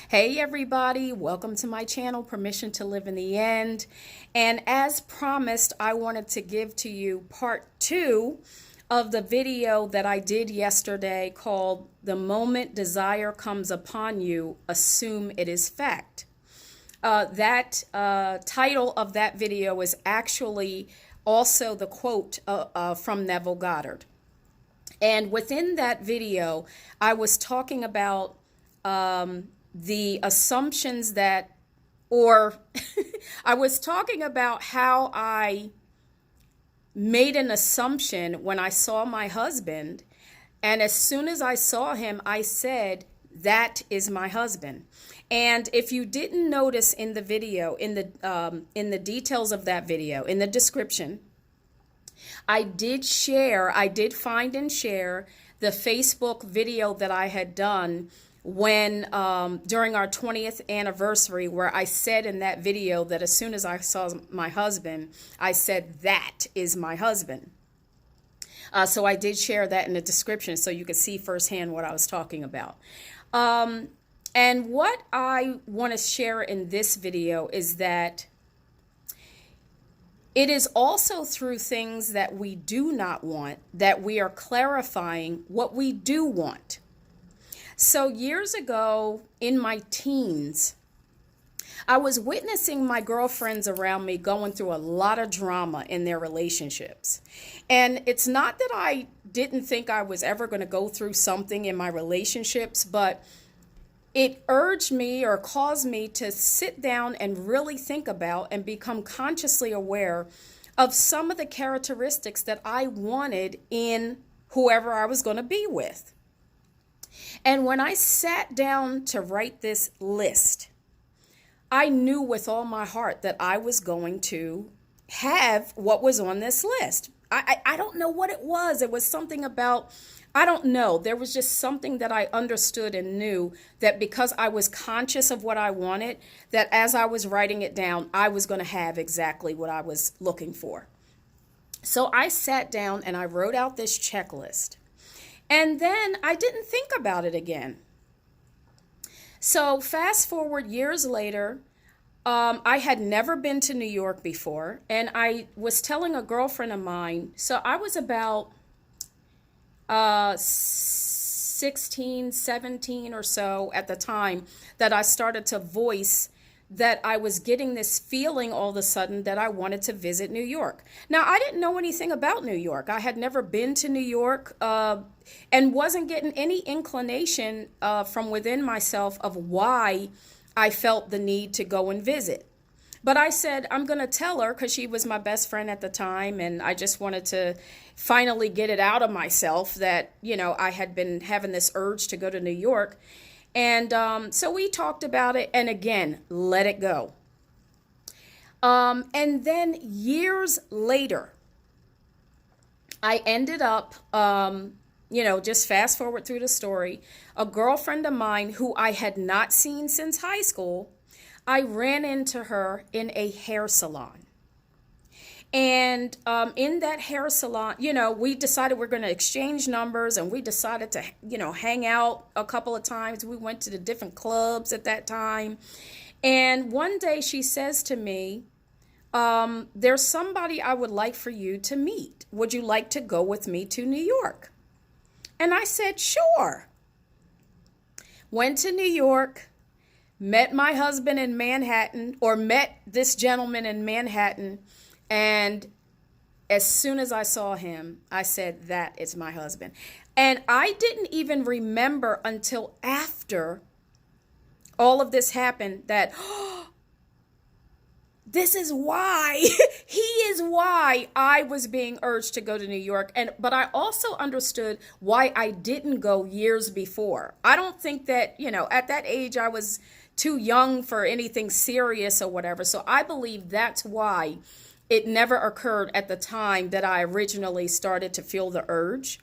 Hey everybody, welcome to my channel, Permission to Live in the End. And as promised, I wanted to give to you part 2 of the video that I did yesterday called The Moment Desire Comes Upon You, Assume It Is Fact. That title of that video is actually also the quote from Neville Goddard. And within that video, I was talking about the assumptions that, or I was talking about how I made an assumption when I saw my husband. And as soon as I saw him, I said, that is my husband. And if you didn't notice in the video, in the details of that video, in the description, I did find and share the Facebook video that I had done when during our 20th anniversary, where I said in that video that as soon as I saw my husband, I said, that is my husband. So I did share that in the description so you could see firsthand what I was talking about. And what I want to share in this video is that it is also through things that we do not want that we are clarifying what we do want. So years ago in my teens, I was witnessing my girlfriends around me going through a lot of drama in their relationships. And it's not that I didn't think I was ever going to go through something in my relationships, but it urged me or caused me to sit down and really think about and become consciously aware of some of the characteristics that I wanted in whoever I was going to be with. And when I sat down to write this list, I knew with all my heart that I was going to have what was on this list. I don't know what it was. It was something about, I don't know. There was just something that I understood and knew that because I was conscious of what I wanted, that as I was writing it down, I was going to have exactly what I was looking for. So I sat down and I wrote out this checklist. And then I didn't think about it again. So fast forward years later, I had never been to New York before. And I was telling a girlfriend of mine, so I was about 16, 17 or so at the time that I started to voice that I was getting this feeling all of a sudden that I wanted to visit New York. Now, I didn't know anything about New York. I had never been to New York and wasn't getting any inclination from within myself of why I felt the need to go and visit. But I said, I'm going to tell her because she was my best friend at the time. And I just wanted to finally get it out of myself that, I had been having this urge to go to New York. And so we talked about it, and again, let it go. And then years later, I ended up, just fast forward through the story, a girlfriend of mine who I had not seen since high school, I ran into her in a hair salon. And in that hair salon, we decided we're going to exchange numbers, and we decided to, hang out a couple of times. We went to the different clubs at that time. And one day she says to me, there's somebody I would like for you to meet. Would you like to go with me to New York? And I said, sure. Went to New York, met my husband in Manhattan, or met this gentleman in Manhattan. And as soon as I saw him, I said, that is my husband. And I didn't even remember until after all of this happened that, this is why, he is why I was being urged to go to New York. But I also understood why I didn't go years before. I don't think that, at that age I was too young for anything serious or whatever. So I believe that's why it never occurred at the time that I originally started to feel the urge.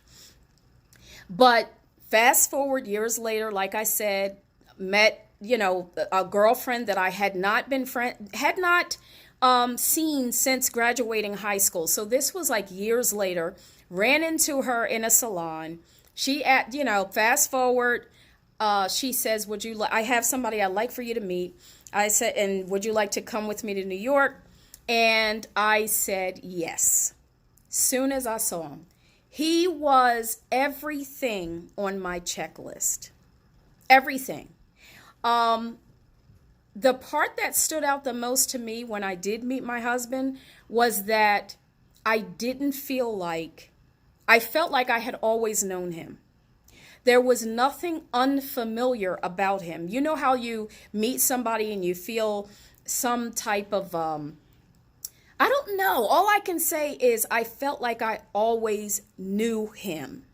But fast forward years later, like I said, met, a girlfriend that I had not seen since graduating high school. So this was like years later, ran into her in a salon. Fast forward, she says, would you I have somebody I'd like for you to meet. I said, and would you like to come with me to New York? And I said, yes. Soon as I saw him, he was everything on my checklist. Everything. The part that stood out the most to me when I did meet my husband was that I felt like I had always known him. There was nothing unfamiliar about him. You know how you meet somebody and you feel some type of, I don't know. All I can say is I felt like I always knew him.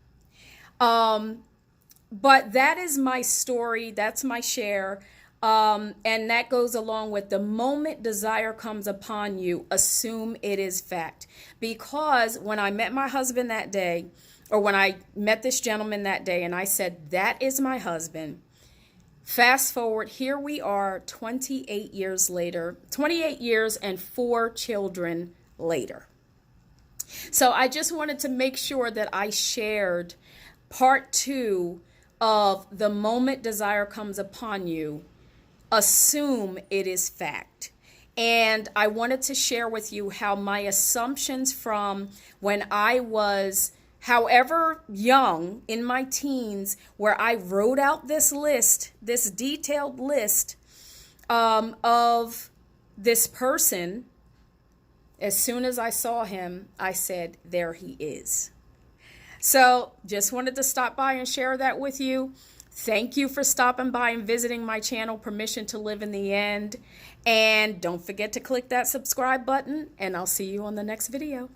But that is my story. That's my share. And that goes along with the moment desire comes upon you, assume it is fact. Because when I met my husband that day, or when I met this gentleman that day and I said, that is my husband, fast forward, here we are 28 years later, 28 years and 4 children later. So I just wanted to make sure that I shared part 2 of the moment desire comes upon you, assume it is fact. And I wanted to share with you how my assumptions from when I was however young in my teens, where I wrote out this list, this detailed list of this person, as soon as I saw him, I said, there he is. So just wanted to stop by and share that with you. Thank you for stopping by and visiting my channel, Permission to Live in the End. And don't forget to click that subscribe button, and I'll see you on the next video.